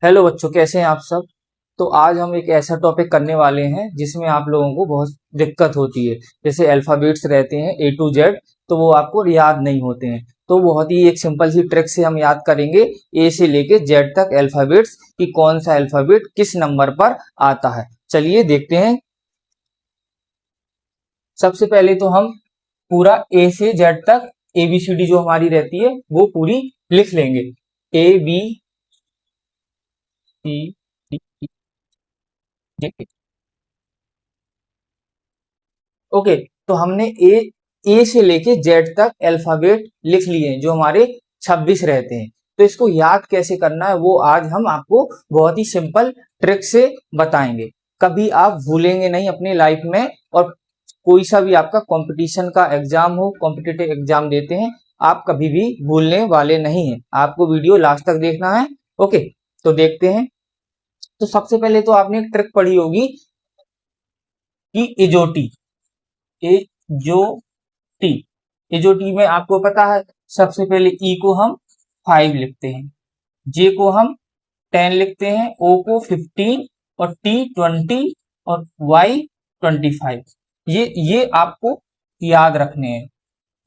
Hello बच्चों, कैसे हैं आप सब। तो आज हम एक ऐसा टॉपिक करने वाले हैं जिसमें आप लोगों को बहुत दिक्कत होती है। जैसे अल्फ़ाबेट्स रहते हैं A to Z, तो वो आपको याद नहीं होते हैं। तो बहुत ही एक सिंपल सी ट्रिक से हम याद करेंगे A से लेके Z तक अल्फ़ाबेट्स कि कौन सा अल्फ़ाबेट किस नंबर पर आता है। चलिए देखते हैं। सबसे पहले तो हम पूरा A से Z तक ABCD जो हमारी रहती है वो पूरी लिख लेंगे। ABCD। ओके, तो हमने ए से लेके जेड तक अल्फाबेट लिख लिए हैं जो हमारे 26 रहते हैं। तो इसको याद कैसे करना है वो आज हम आपको बहुत ही सिंपल ट्रिक से बताएंगे। कभी आप भूलेंगे नहीं अपनी लाइफ में। और कोई सा भी आपका कंपटीशन का एग्जाम हो, कॉम्पिटिटिव एग्जाम देते हैं, आप कभी भी भूलने वाले नहीं हैं। आपको वीडियो लास्ट तक देखना है। ओके, तो देखते हैं। तो सबसे पहले तो आपने एक ट्रिक पढ़ी होगी कि इजोटी। एजोटी एजोटी में आपको पता है सबसे पहले ई को हम 5 लिखते हैं, जे को हम 10 लिखते हैं, ओ को 15 और टी 20 और वाई 25। ये आपको याद रखने हैं।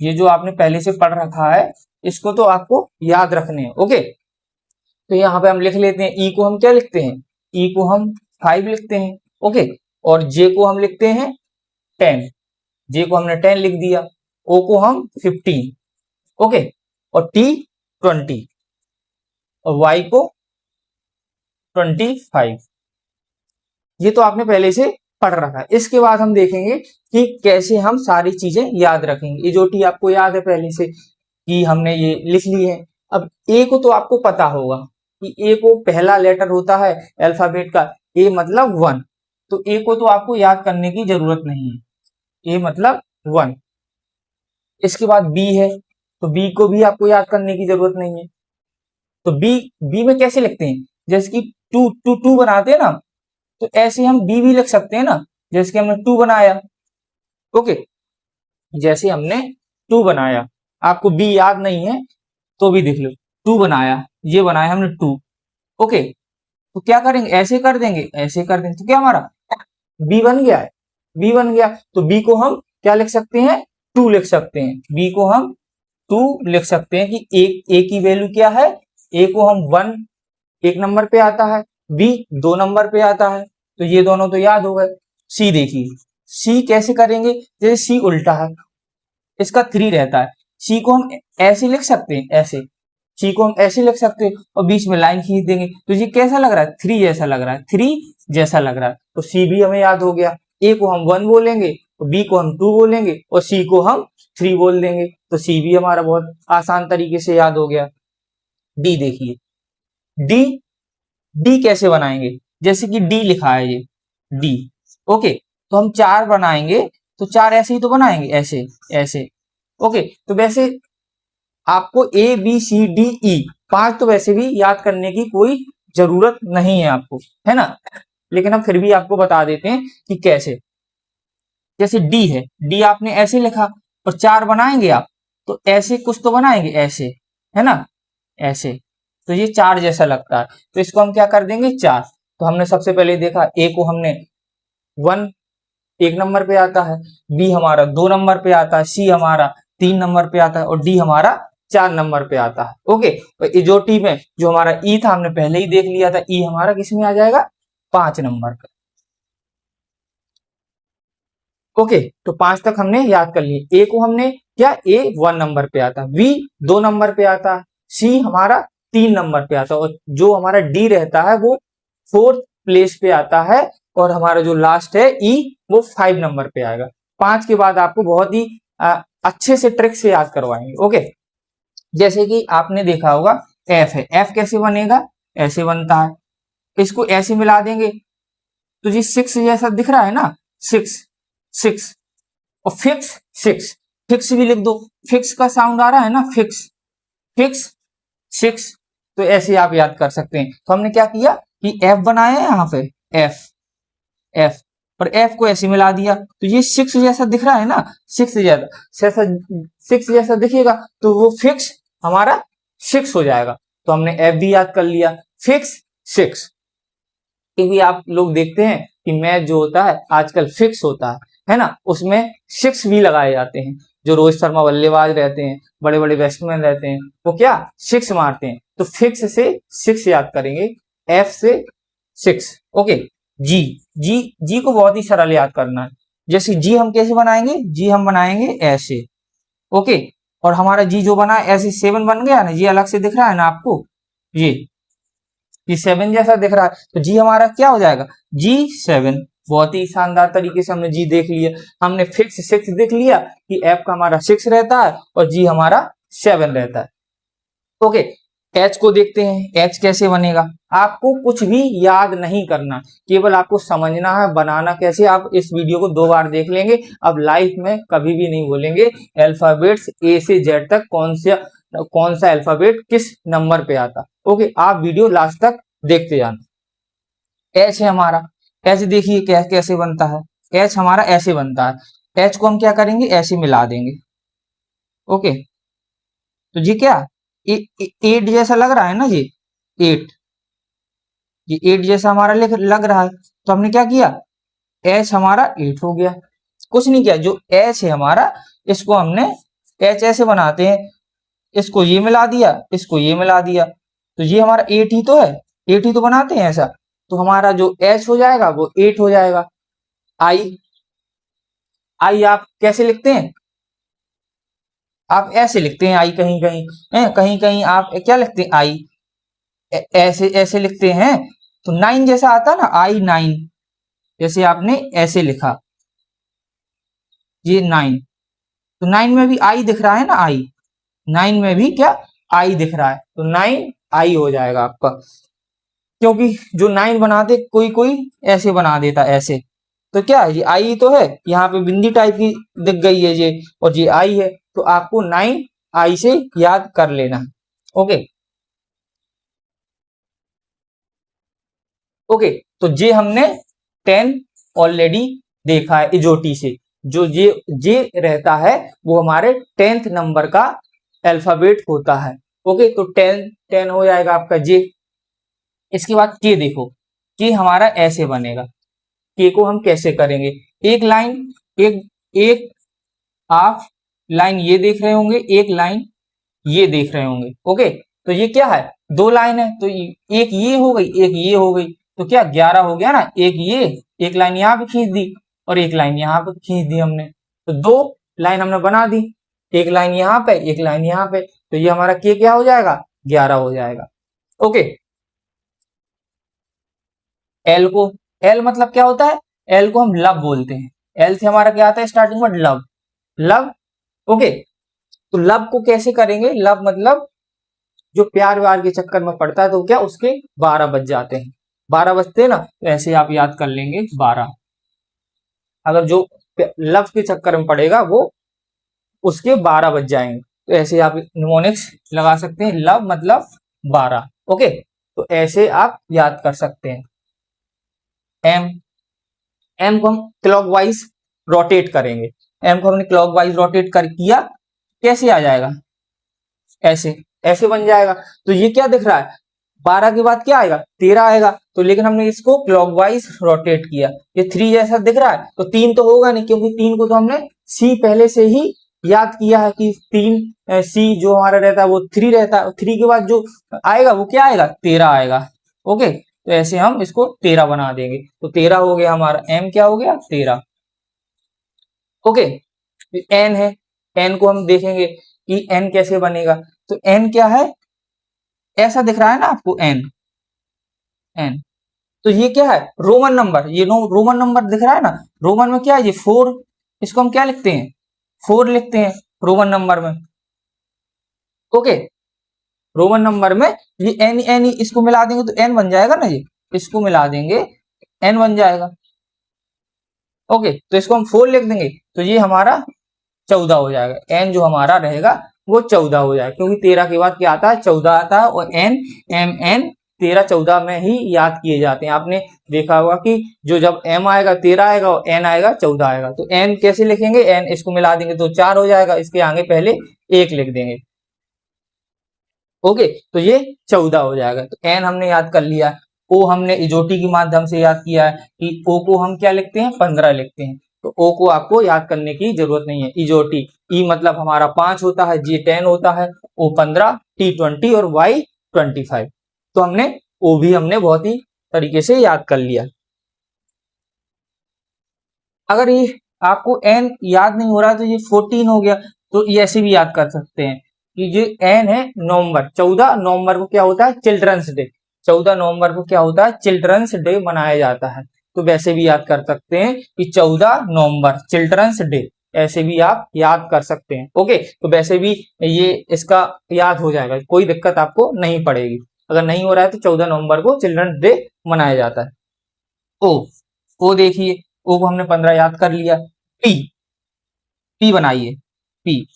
ये जो आपने पहले से पढ़ रखा है इसको तो आपको याद रखने हैं। ओके, तो यहाँ पे हम लिख लेते हैं। ई को हम क्या लिखते हैं? ई को हम 5 लिखते हैं। ओके, और जे को हम लिखते हैं 10। जे को हमने 10 लिख दिया, ओ को हम 15, ओके, और टी 20 और वाई को 25। ये तो आपने पहले से पढ़ रखा है। इसके बाद हम देखेंगे कि कैसे हम सारी चीजें याद रखेंगे। ये जो टी आपको याद है पहले से कि हमने ये लिख ली है। अब ए को तो आपको पता होगा कि ए को पहला लेटर होता है अल्फाबेट का, ए मतलब 1। तो ए को तो आपको याद करने की जरूरत नहीं है, ए मतलब 1। इसके बाद बी है, तो बी को भी आपको याद करने की जरूरत नहीं है। तो बी बी में कैसे लिखते हैं? जैसे कि टू टू टू बनाते हैं ना, तो ऐसे हम बी भी लिख सकते हैं ना। जैसे कि हमने टू बनाया, ओके, जैसे हमने टू बनाया, आपको बी याद नहीं है तो भी देख लो। टू बनाया, ये बनाया हमने टू, ओके, तो क्या करेंगे? ऐसे कर देंगे, ऐसे कर देंगे, तो क्या हमारा बी बन गया है। बी बन गया तो बी को हम क्या लिख सकते हैं? टू लिख सकते हैं। बी को हम टू लिख सकते हैं कि ए की वैल्यू क्या है? ए को हम 1 एक नंबर पे आता है, बी 2 नंबर पे आता है, तो ये दोनों तो याद हो गए। सी देखिए, सी कैसे करेंगे? जैसे सी उल्टा है, इसका 3 रहता है। सी को हम ऐसे लिख सकते हैं, ऐसे सी को हम ऐसे लिख सकते हैं और बीच में लाइन खींच देंगे, तो ये कैसा लग रहा है? 3 जैसा लग रहा है, 3 जैसा लग रहा है। तो सी भी हमें याद हो गया। ए को हम 1 बोलेंगे, बी को हम 2 बोलेंगे और सी को हम 3 बोल देंगे, तो सी भी हमारा बहुत आसान तरीके से याद हो गया। डी देखिए, डी डी कैसे बनाएंगे? जैसे कि डी लिखा है, ये डी, ओके, तो हम 4 बनाएंगे, तो 4 ऐसे ही तो बनाएंगे, ऐसे ऐसे, ओके। तो वैसे आपको A B C D E 5 तो वैसे भी याद करने की कोई जरूरत नहीं है आपको, है ना, लेकिन हम फिर भी आपको बता देते हैं कि कैसे। जैसे डी है, डी आपने ऐसे लिखा और 4 बनाएंगे आप, तो ऐसे कुछ तो बनाएंगे, ऐसे, है ना, ऐसे, तो ये 4 जैसा लगता है, तो इसको हम क्या कर देंगे? 4। तो हमने सबसे पहले देखा ए को हमने 1 एक नंबर पे आता है, बी हमारा 2 नंबर पे आता है, सी हमारा 3 नंबर पे आता है और डी हमारा 4 नंबर पे आता है, ओके। तो इजोटी में जो हमारा ई था हमने पहले ही देख लिया था, ई हमारा किस में आ जाएगा? 5 नंबर पे, ओके। तो 5 तक हमने याद कर लिए। ए को हमने क्या, ए 1 नंबर पे आता है, बी 2 नंबर पे आता है, सी हमारा 3 नंबर पे आता है और जो हमारा डी रहता है वो 4th प्लेस पे आता है और हमारा जो लास्ट है ई वो 5 नंबर पे आएगा। 5 के बाद आपको बहुत ही अच्छे से ट्रिक से याद करवाएंगे, ओके। जैसे कि आपने देखा होगा एफ है, एफ कैसे बनेगा? ऐसे बनता है, इसको ऐसे मिला देंगे तो जी 6 जैसा दिख रहा है ना, 6 6 और फिक्स 6, फिक्स भी लिख दो, फिक्स का साउंड आ रहा है ना, फिक्स फिक्स 6, तो ऐसे आप याद कर सकते हैं। तो हमने क्या किया कि एफ बनाया है यहाँ पे, एफ एफ और एफ को ऐसे मिला दिया, तो ये 6 जैसा दिख रहा है ना, 6 जैसा दिखेगा तो वो फिक्स हमारा 6 हो जाएगा। तो हमने एफ भी याद कर लिया, फिक्स 6, क्योंकि आप लोग देखते हैं कि मैथ जो होता है आजकल फिक्स होता है ना, उसमें 6 भी लगाए जाते हैं। जो रोहित शर्मा बल्लेबाज रहते हैं, बड़े बड़े बैट्समैन रहते हैं, वो क्या 6 मारते हैं, तो फिक्स से 6 याद करेंगे, F से 6। ओके, जी जी जी को बहुत ही सरल याद करना है। जैसे जी हम कैसे बनाएंगे, जी हम बनाएंगे ऐसे। ओके, और हमारा जी जो बना ऐसे 7 बन गया ना, जी अलग से दिख रहा है ना आपको, ये 7 जैसा दिख रहा है, तो जी हमारा क्या हो जाएगा, G7। बहुत ही शानदार तरीके से हमने जी देख लिया। हमने फिक्स 6 देख लिया कि F का हमारा 6 रहता है और जी हमारा 7 रहता है। ओके, H को देखते हैं, H कैसे बनेगा। आपको कुछ भी याद नहीं करना, केवल आपको समझना है बनाना कैसे। आप इस वीडियो को 2 बार देख लेंगे, अब लाइफ में कभी भी नहीं भूलेंगे अल्फाबेट्स A से Z तक कौन सा अल्फाबेट किस नंबर पे आता। ओके, आप वीडियो लास्ट तक देखते जाना। H है हमारा, H देखिए कैसे बनता है। H हमारा ऐसे बनता है, H को हम क्या करेंगे, ऐसे मिला देंगे। ओके, तो जी क्या 8 जैसा लग रहा है ना, जी 8, ये 8 जैसा हमारा लग रहा है, तो हमने क्या किया, H हमारा 8 हो गया। कुछ नहीं किया, जो H है हमारा इसको हमने H ऐसे बनाते हैं, इसको ये मिला दिया, इसको ये मिला दिया, तो ये हमारा 8 ही तो है, 8 ही तो बनाते हैं ऐसा, तो हमारा जो H हो जाएगा वो 8 हो जाएगा। I आप कैसे लिखते हैं, आप ऐसे लिखते हैं आई, कहीं कहीं कहीं कहीं आप क्या लिखते हैं आई, ऐसे ऐसे लिखते हैं, तो 9 जैसा आता ना, I9, जैसे आपने ऐसे लिखा ये 9, तो 9 में भी आई दिख रहा है ना, आई 9 में भी क्या आई दिख रहा है, तो 9 आई हो जाएगा आपका। क्योंकि जो 9 बनाते कोई कोई ऐसे बना देता ऐसे, तो क्या ये आई तो है, यहाँ पे बिंदी टाइप की दिख गई है ये, और ये आई है, तो आपको 9 आई से याद कर लेना है। ओके ओके, तो ये हमने 10 ऑलरेडी देखा है इजोटी से। जो जे रहता है वो हमारे 10th नंबर का अल्फाबेट होता है। ओके, तो 10 हो जाएगा आपका जे। इसके बाद के देखो, के हमारा ऐसे बनेगा। के को हम कैसे करेंगे, एक लाइन, एक एक आप लाइन ये देख रहे होंगे, एक लाइन ये देख रहे होंगे। ओके, तो ये क्या है, 2 लाइन है, तो एक ये हो गई, एक ये हो गई, तो क्या 11 हो गया ना। एक ये, एक लाइन यहाँ पे खींच दी और एक लाइन यहाँ पे खींच दी हमने, तो 2 लाइन हमने बना दी, एक लाइन यहाँ पे, एक लाइन यहाँ पे, तो ये हमारा के क्या हो जाएगा, 11 हो जाएगा। ओके, एल को, एल मतलब क्या होता है, एल को हम लव बोलते हैं। एल से हमारा क्या आता है स्टार्टिंग में, लव, लव। ओके, तो लव को कैसे करेंगे, लव मतलब जो प्यार व्यार के चक्कर में पड़ता है, तो क्या उसके 12 बज जाते हैं, 12 बजते हैं ना, तो ऐसे आप याद कर लेंगे 12। अगर जो लव के चक्कर में पड़ेगा वो उसके 12 बज जाएंगे, तो ऐसे आप निमोनिक्स लगा सकते हैं, लव मतलब 12। ओके, तो ऐसे आप याद कर सकते हैं। एम, एम को हम क्लॉकवाइज रोटेट करेंगे, एम को हमने क्लॉकवाइज रोटेट कर किया, कैसे आ जाएगा, ऐसे ऐसे बन जाएगा। तो ये क्या दिख रहा है, 12 के बाद क्या आएगा, 13 आएगा, तो लेकिन हमने इसको क्लॉकवाइज रोटेट किया, ये 3 जैसा दिख रहा है, तो 3 तो होगा नहीं, क्योंकि 3 को तो हमने सी पहले से ही याद किया है कि 3 सी जो हमारा रहता है वो 3 रहता है, 3 के बाद जो आएगा वो क्या आएगा, 13 आएगा। ओके, तो ऐसे हम इसको 13 बना देंगे, तो 13 हो गया हमारा, एम क्या हो गया, 13। ओके, एन है, एन को हम देखेंगे कि एन कैसे बनेगा, तो एन क्या है, ऐसा दिख रहा है ना आपको, एन, एन, तो ये क्या है, रोमन नंबर, ये रोमन नंबर दिख रहा है ना, रोमन में क्या है ये 4, इसको हम क्या लिखते हैं, 4 लिखते हैं रोमन नंबर में। ओके, रोमन नंबर में ये एन एन इसको मिला देंगे तो एन बन जाएगा ना, ये इसको मिला देंगे एन बन जाएगा। ओके, तो इसको हम 4 लिख देंगे, तो ये हमारा 14 हो जाएगा, एन जो हमारा रहेगा वो 14 हो जाएगा, क्योंकि 13 के बाद क्या आता है, 14 आता है, और एन, एम एन 13 14 में ही याद किए जाते हैं। आपने देखा होगा कि जो जब एम आएगा 13 आएगा और एन आएगा 14 आएगा, तो एन कैसे लिखेंगे, एन इसको मिला देंगे तो 4 हो जाएगा, इसके आगे पहले 1 लिख देंगे। ओके, तो ये 14 हो जाएगा, तो एन हमने याद कर लिया। ओ हमने इजोटी के माध्यम से याद किया है कि ओ को हम क्या लिखते हैं, 15 लिखते हैं, तो ओ को आपको याद करने की जरूरत नहीं है। इजोटी, ई मतलब हमारा 5 होता है, जी 10 होता है, ओ 15, टी 20 और वाई 25। तो हमने ओ भी हमने बहुत ही तरीके से याद कर लिया। अगर ये आपको एन याद नहीं हो रहा तो ये 14 हो गया, तो ये ऐसे भी याद कर सकते हैं कि ये एन है नवंबर, 14 नवंबर को क्या होता है, चिल्ड्रंस डे। 14 नवंबर को क्या होता है, चिल्ड्रंस डे मनाया जाता है। तो वैसे भी याद कर सकते हैं कि 14 नवंबर चिल्ड्रंस डे, ऐसे भी आप याद कर सकते हैं। ओके, तो वैसे भी ये इसका याद हो जाएगा, कोई दिक्कत आपको नहीं पड़ेगी। अगर नहीं हो रहा है तो 14 नवंबर को चिल्ड्रंस डे मनाया जाता है। ओ, ओ देखिए, ओ को हमने 15 याद कर लिया। पी, पी बनाइए, पी,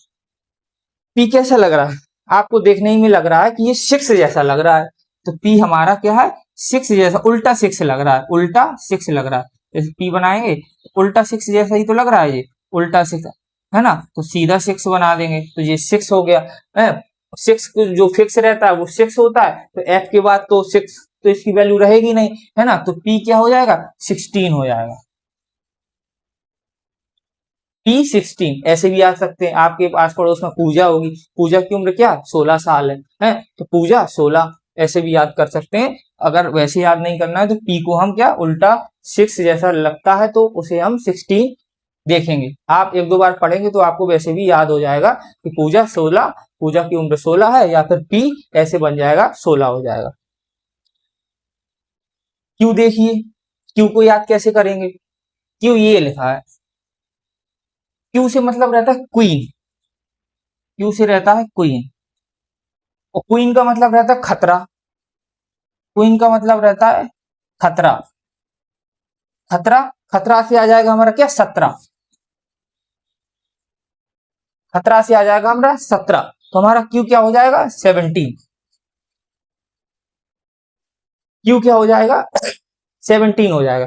पी कैसा लग रहा है आपको, देखने ही में लग रहा है कि ये 6 जैसा लग रहा है। तो पी हमारा क्या है, 6 जैसा, उल्टा 6 लग रहा है, उल्टा 6 लग रहा है। जैसे पी बनाएंगे उल्टा 6 जैसा ही तो लग रहा है, ये उल्टा 6 है ना, तो सीधा 6 बना देंगे, तो ये 6 हो गया है। 6 जो फिक्स रहता है वो 6 होता है, तो एफ के बाद तो 6, तो इसकी वैल्यू रहेगी नहीं, है ना, तो पी क्या हो जाएगा, 16 हो जाएगा। P16 ऐसे भी आ सकते हैं। आपके पास पड़ोस में पूजा होगी, पूजा की उम्र क्या 16 साल है, तो पूजा 16, ऐसे भी याद कर सकते हैं। अगर वैसे याद नहीं करना है तो P को हम क्या उल्टा 6 जैसा लगता है तो उसे हम 16 देखेंगे। आप एक दो बार पढ़ेंगे तो आपको वैसे भी याद हो जाएगा कि पूजा 16, पूजा की उम्र 16 है, या फिर P ऐसे बन जाएगा 16 हो जाएगा। क्यू देखिए, क्यू को याद कैसे करेंगे, क्यू ये लिखा है, क्यू से मतलब रहता है क्वीन, क्यू से रहता है क्वीन, और क्वीन का मतलब रहता है खतरा, क्वीन का मतलब रहता है खतरा, खतरा, खतरा से आ जाएगा हमारा क्या 17, खतरा से आ जाएगा हमारा 17, तो हमारा क्यू क्या हो जाएगा 17, क्यू क्या हो जाएगा 17 हो जाएगा।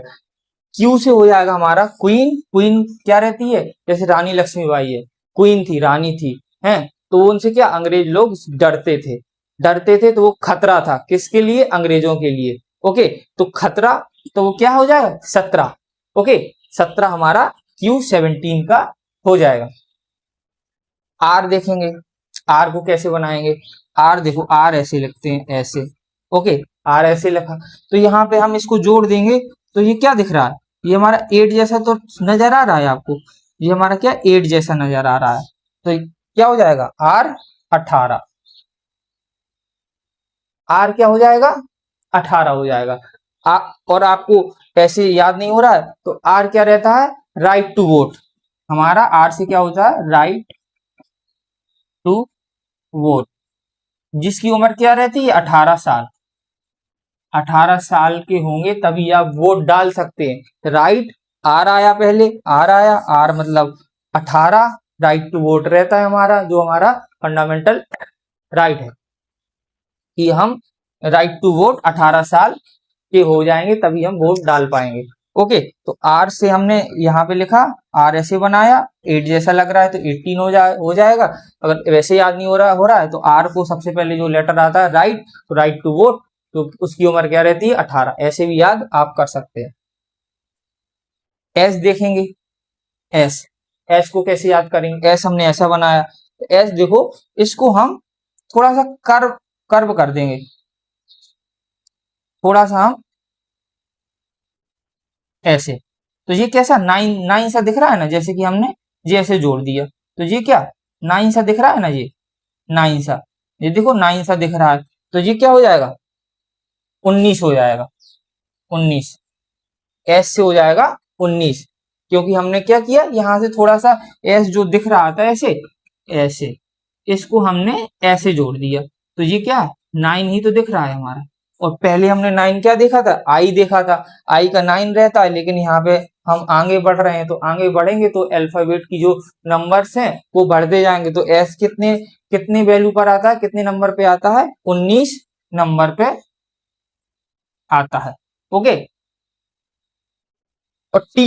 क्यू से हो जाएगा हमारा क्वीन, क्वीन क्या रहती है, जैसे रानी लक्ष्मीबाई है, क्वीन थी, रानी थी, हैं, तो उनसे क्या अंग्रेज लोग डरते थे, डरते थे, तो वो खतरा था किसके लिए, अंग्रेजों के लिए। ओके, तो खतरा, तो वो क्या हो जाएगा 17। ओके, 17 हमारा Q17 का हो जाएगा। आर देखेंगे, आर को कैसे बनाएंगे, आर देखो, आर ऐसे लिखते हैं, ऐसे। ओके, आर ऐसे लिखा, तो यहाँ पे हम इसको जोड़ देंगे, तो ये क्या दिख रहा है, ये हमारा 8 जैसा तो नजर आ रहा है आपको, ये हमारा क्या 8 जैसा नजर आ रहा है, तो क्या हो जाएगा आर 18, आर क्या हो जाएगा 18 हो जाएगा। और आपको ऐसे याद नहीं हो रहा है तो आर क्या रहता है, राइट टू वोट, हमारा आर से क्या होता है, राइट टू वोट, जिसकी उम्र क्या रहती है 18 साल, 18 साल के होंगे तभी आप वोट डाल सकते हैं। राइट, आर आया पहले, आर आया, आर मतलब 18, राइट टू वोट रहता है हमारा, जो हमारा फंडामेंटल राइट है कि हम राइट टू वोट 18 साल के हो जाएंगे तभी हम वोट डाल पाएंगे। ओके, तो आर से हमने यहाँ पे लिखा, आर ऐसे बनाया, 8 जैसा लग रहा है तो 18 हो जाएगा। अगर वैसे याद नहीं हो रहा है तो आर को सबसे पहले जो लेटर आता है राइट, तो राइट टू वोट, तो उसकी उम्र क्या रहती है 18, ऐसे भी याद आप कर सकते हैं। एस देखेंगे, एस, एस को कैसे याद करेंगे, एस हमने ऐसा बनाया, एस देखो, इसको हम थोड़ा सा कर्व कर्व कर देंगे, थोड़ा सा हम ऐसे, तो ये कैसा 9 सा दिख रहा है ना, जैसे कि हमने ये ऐसे जोड़ दिया, तो ये क्या 9 सा दिख रहा है ना, ये 9 सा, ये देखो 9 सा दिख रहा है, तो ये क्या हो जाएगा 19 हो जाएगा, 19, एस से हो जाएगा 19, क्योंकि हमने क्या किया, यहां से थोड़ा सा एस जो दिख रहा था ऐसे, ऐसे इसको हमने ऐसे जोड़ दिया, तो ये क्या 9 ही तो दिख रहा है हमारा। और पहले हमने 9 क्या देखा था, आई देखा था, आई का 9 रहता है, लेकिन यहाँ पे हम आगे बढ़ रहे हैं, तो आगे बढ़ेंगे तो अल्फाबेट की जो नंबर्स हैं वो बढ़ते जाएंगे, तो एस कितने कितने वैल्यू पर आता है, कितने नंबर पे आता है, 19 नंबर पे आता है। ओके, और टी,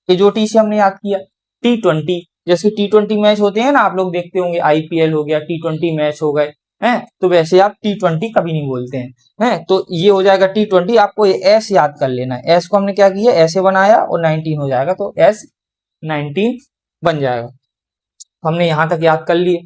ये जो टी से हमने याद किया, T20, जैसे T20 मैच होते हैं ना, आप लोग देखते होंगे, IPL हो गया, T20 मैच हो गए, हैं, तो वैसे आप T20 कभी नहीं बोलते हैं। तो ये हो जाएगा T20। आपको ये S याद कर लेना है। S को हमने क्या किया, ऐसे बनाया और 19 हो जाएगा, तो S19 बन जाएगा। हमने यहां तक याद कर लिए।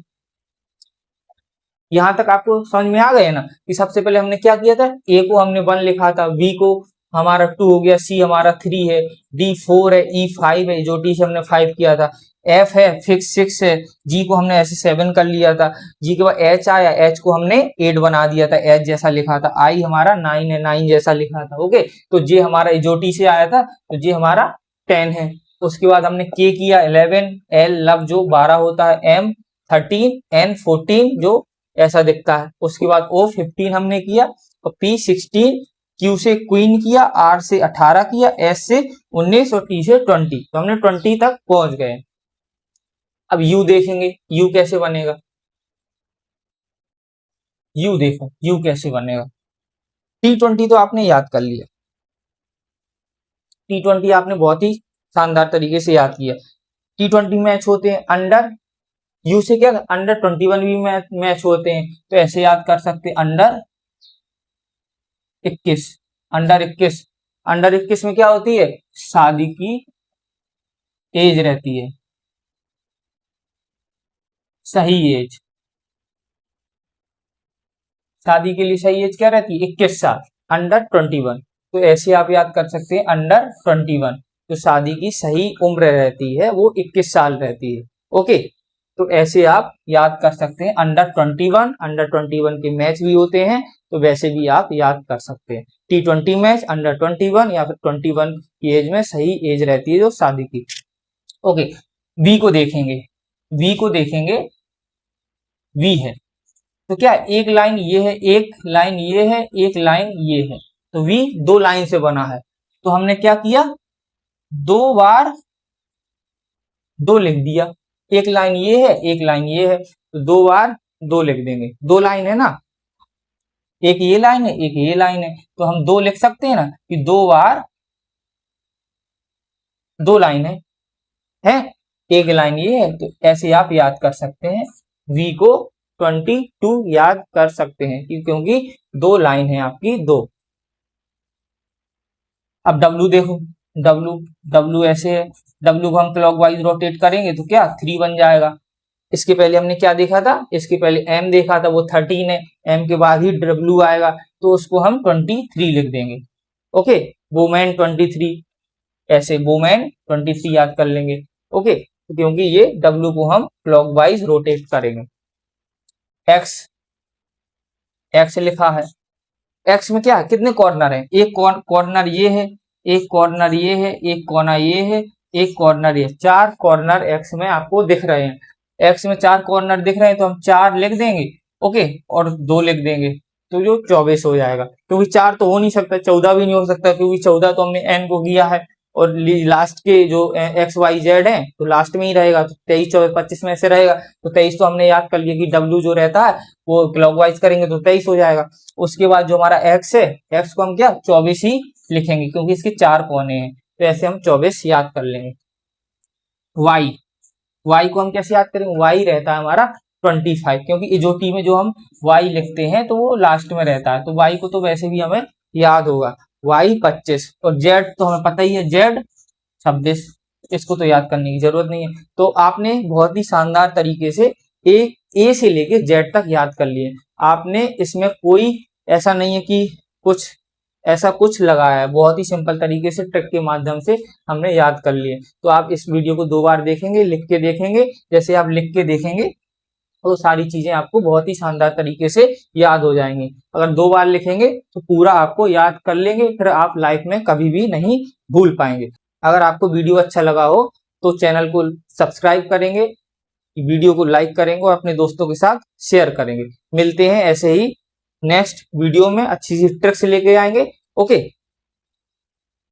यहां तक आपको समझ में आ गए ना कि सबसे पहले हमने क्या किया था, A को हमने 1 लिखा था, B को हमारा 2 हो गया, C हमारा 3 है, D 4 है, E 5 है, जो T से हमने 5 किया था, F है फिक्स 6 है, G को हमने ऐसे 7 कर लिया था, G के बाद H आया, H को हमने 8 बना दिया था, H जैसा लिखा था, I हमारा 9 है, 9 जैसा लिखा था। ओके, तो J हमारा जो T से आया था, तो J हमारा 10 है। उसके बाद हमने K किया 11, L लव जो 12 होता है, M 13, N 14 जो ऐसा दिखता है। उसके बाद O 15 हमने किया, और P 16, Q से क्वीन किया, R से 18 किया, S से 19 और T से 20। तो हमने 20 तक पहुंच गए। अब U देखेंगे, U कैसे बनेगा। U देखो U कैसे बनेगा। T20 तो आपने याद कर लिया, T20 आपने बहुत ही शानदार तरीके से याद किया। T20 मैच होते हैं अंडर, U से क्या अंडर 21 भी मैच होते हैं, तो ऐसे याद कर सकते हैं अंडर 21। अंडर 21, अंडर 21 में क्या होती है, शादी की एज रहती है, सही एज। शादी के लिए सही एज क्या रहती है, 21 साल, अंडर 21। तो ऐसे आप याद कर सकते हैं अंडर 21, तो शादी की सही उम्र रहती है वो 21 साल रहती है। ओके, तो ऐसे आप याद कर सकते हैं अंडर 21। अंडर 21 के मैच भी होते हैं, तो वैसे भी आप याद कर सकते हैं। T20 मैच अंडर 21 या फिर 21 की एज में सही एज रहती है जो शादी की। ओके, V को देखेंगे, V को देखेंगे, V है तो क्या एक लाइन ये है, एक लाइन ये है, एक लाइन ये है, तो V 2 लाइन से बना है। तो हमने क्या किया, 2 बार 2 लिख दिया। एक लाइन ये है, एक लाइन ये है, तो 2 बार 2 लिख देंगे। 2 लाइन है ना, एक ये लाइन है, एक ये लाइन है, तो हम 2 लिख सकते हैं ना कि 2 बार 2 लाइन है, एक लाइन ये है, तो ऐसे आप याद कर सकते हैं। V को 22 याद कर सकते हैं क्योंकि 2 लाइन है आपकी, 2। अब W देखो, W ऐसे है, W को हम क्लॉकवाइज रोटेट करेंगे तो क्या 3 बन जाएगा। इसके पहले हमने क्या देखा था, इसके पहले M देखा था, वो 13 है, M के बाद ही W आएगा, तो उसको हम 23 लिख देंगे। ओके, वुमेन 23, ऐसे वुमेन 23 याद कर लेंगे। ओके, क्योंकि ये W को हम क्लॉकवाइज रोटेट करेंगे। X लिखा है, X में क्या है, कितने कॉर्नर हैं, एक कॉर्नर ये है, एक कॉर्नर ये है, एक कोना ये है, एक कॉर्नर ये, 4 कॉर्नर X में आपको दिख रहे हैं। X में 4 कॉर्नर दिख रहे हैं, तो हम 4 लिख देंगे। ओके, और 2 लिख देंगे, तो जो 24 हो जाएगा। क्योंकि 4 तो हो नहीं सकता, 14 भी नहीं हो सकता, क्योंकि 14 तो हमने N को किया है, और लास्ट के जो XYZ है तो लास्ट में ही रहेगा, तो 23, 24, 25 में से रहेगा, तो 23 तो हमने याद कर लिया कि W जो रहता है वो क्लॉकवाइज करेंगे तो 23 हो जाएगा। उसके बाद जो हमारा X है, X को हम क्या 24 ही लिखेंगे क्योंकि इसके 4 कोने हैं, तो ऐसे हम 24 याद कर लेंगे। Y को हम कैसे याद करेंगे, Y रहता है हमारा 25, क्योंकि जो टी में जो हम Y लिखते हैं तो वो लास्ट में रहता है, तो Y को तो वैसे भी हमें याद होगा, Y 25। और Z तो हमें पता ही है, Z 26, इसको तो याद करने की जरूरत नहीं है। तो आपने बहुत ही शानदार तरीके से A से लेके Z तक याद कर लिए। आपने इसमें कोई ऐसा नहीं है कि कुछ ऐसा कुछ लगाया है, बहुत ही सिंपल तरीके से ट्रिक के माध्यम से हमने याद कर लिए। तो आप इस वीडियो को 2 बार देखेंगे, लिख के देखेंगे, जैसे आप लिख के देखेंगे तो सारी चीजें आपको बहुत ही शानदार तरीके से याद हो जाएंगी। अगर 2 बार लिखेंगे तो पूरा आपको याद कर लेंगे, फिर आप लाइफ में कभी भी नहीं भूल पाएंगे। अगर आपको वीडियो अच्छा लगा हो तो चैनल को सब्सक्राइब करेंगे, वीडियो को लाइक करेंगे और अपने दोस्तों के साथ शेयर करेंगे। मिलते हैं ऐसे ही नेक्स्ट वीडियो में, अच्छी सी ट्रिक्स लेके आएंगे। ओके।